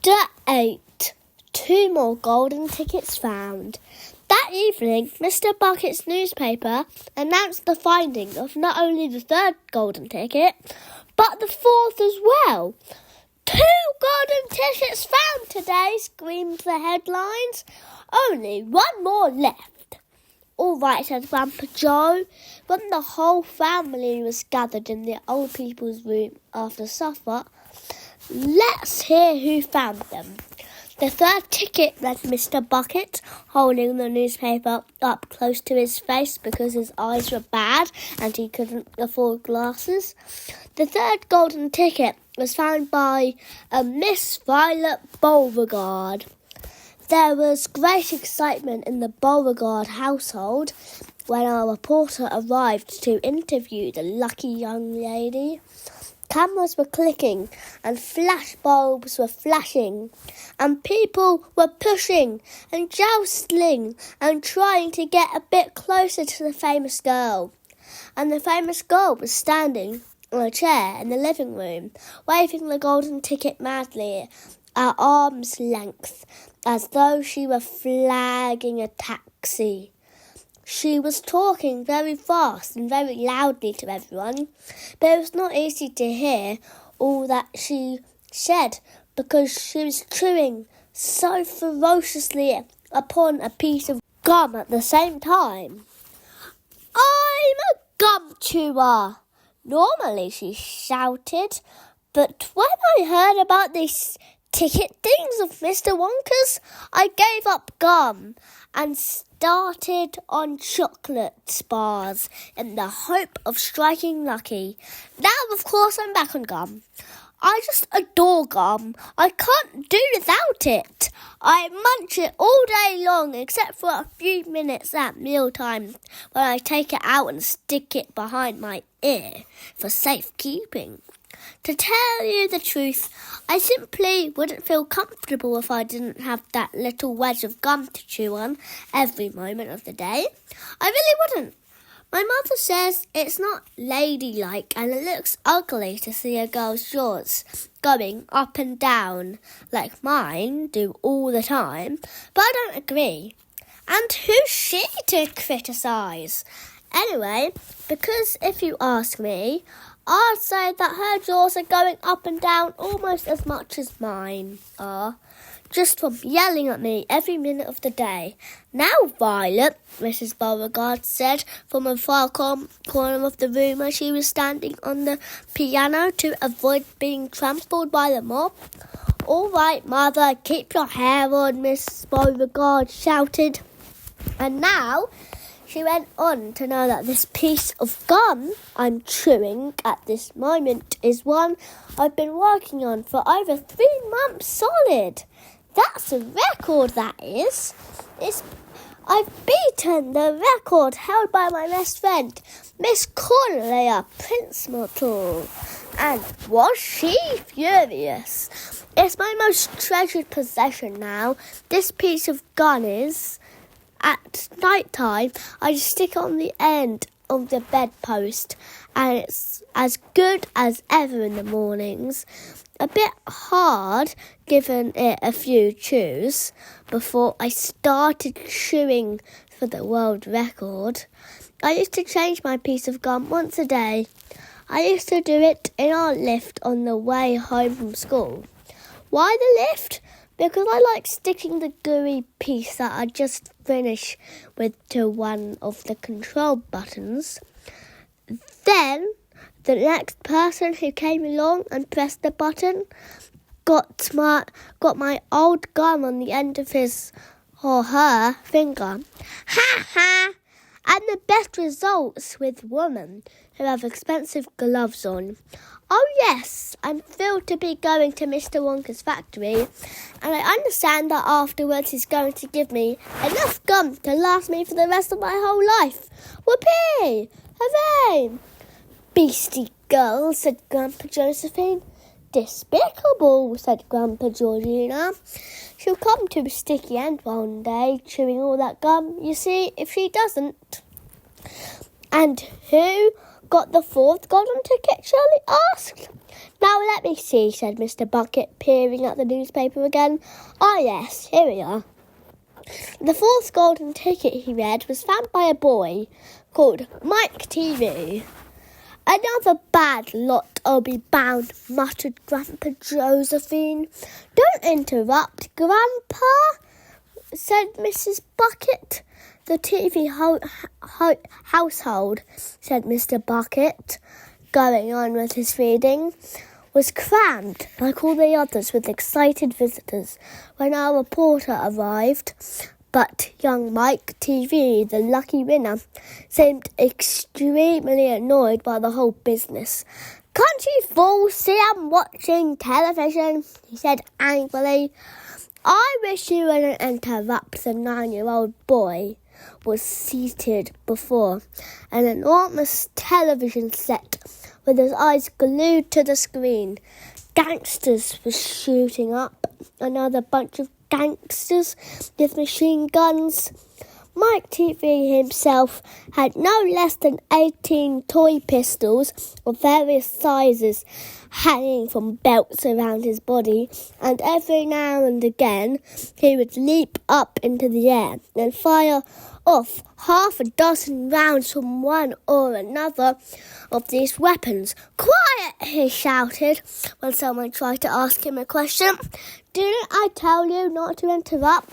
Chapter 8. 2 more golden tickets found. That evening, Mr. Bucket's newspaper announced the finding of not only the 3rd golden ticket, but the 4th as well. 2 golden tickets found today, screamed the headlines. Only 1 more left. All right, said Grandpa Joe, when the whole family was gathered in the old people's room after supper. Let's hear who found them. The 3rd ticket, read Mr. Bucket, holding the newspaper up close to his face because his eyes were bad and he couldn't afford glasses. The 3rd golden ticket was found by a Miss Violet Beauregard. There was great excitement in the Beauregard household when our reporter arrived to interview the lucky young lady. Cameras were clicking and flash bulbs were flashing and people were pushing and jostling and trying to get a bit closer to the famous girl. And the famous girl was standing on a chair in the living room, waving the golden ticket madly at arm's length as though she were flagging a taxi. She was talking very fast and very loudly to everyone, but it was not easy to hear all that she said because she was chewing so ferociously upon a piece of gum at the same time. "I'm a gum chewer," normally she shouted, but when I heard about these ticket things of Mr. Wonka's, I gave up gum and started on chocolate bars in the hope of striking lucky. Now, of course, I'm back on gum. I just adore gum. I can't do without it. I munch it all day long except for a few minutes at mealtime when I take it out and stick it behind my ear for safekeeping. To tell you the truth, I simply wouldn't feel comfortable if I didn't have that little wedge of gum to chew on every moment of the day. I really wouldn't. My mother says it's not ladylike and it looks ugly to see a girl's jaws going up and down like mine do all the time, but I don't agree. And who's she to criticise? Anyway, because if you ask me, I'd say that her jaws are going up and down almost as much as mine are, just from yelling at me every minute of the day. "Now, Violet," Mrs. Beauregard said from a far corner of the room as she was standing on the piano to avoid being trampled by the mob. "All right, Mother, keep your hair on," Mrs. Beauregard shouted. And now she went on to know that this piece of gum I'm chewing at this moment is one I've been working on for over 3 months solid. That's a record, that is. I've beaten the record held by my best friend, Miss Cornelia Prince-Myrtle. And was she furious? It's my most treasured possession now. This piece of gum is. At night time, I just stick it on the end of the bedpost, and it's as good as ever in the mornings. A bit hard, given it a few chews, before I started chewing for the world record. I used to change my piece of gum once a day. I used to do it in our lift on the way home from school. Why the lift? Because I like sticking the gooey piece that I just finished with to one of the control buttons. Then the next person who came along and pressed the button got my old gum on the end of his or her finger. Ha ha! And the best results with women who have expensive gloves on. Oh yes, I'm thrilled to be going to Mr. Wonka's factory, and I understand that afterwards he's going to give me enough gum to last me for the rest of my whole life. Whoopee! Hooray! "Beastly girl," said Grandpa Josephine. "Despicable," said Grandpa Georgina. "She'll come to a sticky end one day, chewing all that gum, you see, if she doesn't." "And who got the 4th golden ticket?" Shirley asked. Now let me see, said Mr. Bucket, peering at the newspaper again. Oh yes, here we are. The fourth golden ticket, he read, was found by a boy called Mike TV. Another bad lot, I'll be bound, muttered Grandpa Josephine. Don't interrupt, Grandpa, said Mrs. Bucket. The TV household, said Mr. Bucket, going on with his reading, was crammed, like all the others, with excited visitors when our reporter arrived. But young Mike TV, the lucky winner, seemed extremely annoyed by the whole business. Can't you fools see I'm watching television? He said angrily. I wish you wouldn't interrupt. The 9-year-old boy was seated before an enormous television set with his eyes glued to the screen. Gangsters were shooting up. Another bunch of gangsters with machine guns. Mike TV himself had no less than 18 toy pistols of various sizes hanging from belts around his body, and every now and again he would leap up into the air and fire off half a dozen rounds from one or another of these weapons. Quiet, he shouted when someone tried to ask him a question. Didn't I tell you not to interrupt?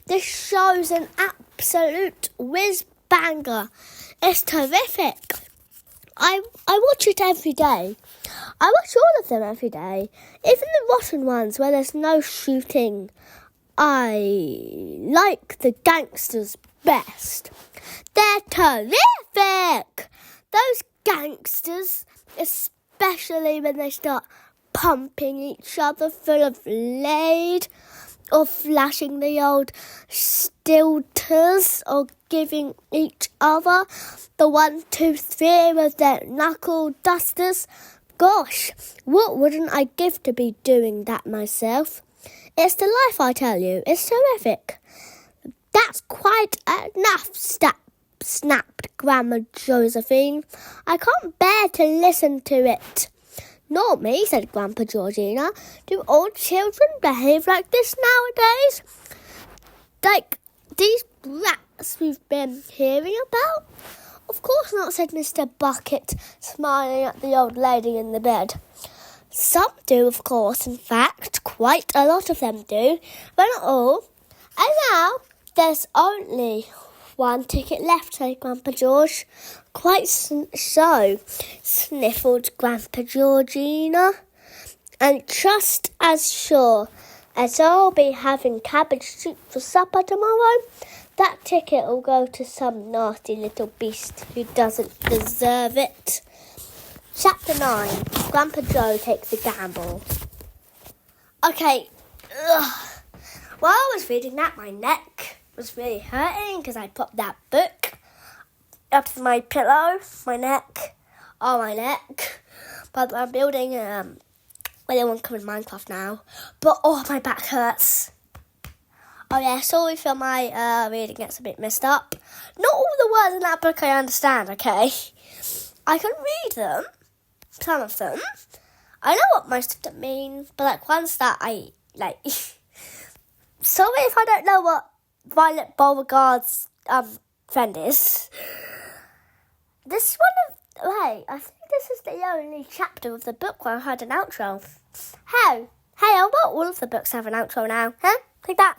This show's an absolute whiz-banger. It's terrific. I watch it every day. I watch all of them every day. Even the rotten ones where there's no shooting. I like the gangsters best. They're terrific. Those gangsters, especially when they start pumping each other full of lead, or flashing the old stilters, or giving each other the 1, 2, 3 with their knuckle dusters. Gosh, what wouldn't I give to be doing that myself? It's the life, I tell you. It's terrific. That's quite enough, snapped Grandma Josephine. I can't bear to listen to it. Nor me, said Grandpa Georgina. Do all children behave like this nowadays? Like these brats we've been hearing about? Of course not, said Mr. Bucket, smiling at the old lady in the bed. Some do, of course. In fact, quite a lot of them do, but not all. And now there's only one ticket left, said Grandpa George. Quite so, sniffled Grandpa Georgina. And just as sure as I'll be having cabbage soup for supper tomorrow, that ticket will go to some nasty little beast who doesn't deserve it. Chapter 9. Grandpa Joe takes a gamble. Okay. While I was reading that, my neck was really hurting because I popped that book up to my pillow, my neck. But I'm building Willy, Wonka in Minecraft now. But my back hurts. Oh yeah, sorry for my reading gets a bit messed up. Not all the words in that book I understand, okay? I can read them, some of them. I know what most of them mean, but ones that I like. Sorry if I don't know what Violet Beauregard's friend is. This one of I think this is the only chapter of the book where I had an outro. Hey, I bet all of the books have an outro now, huh? Like that.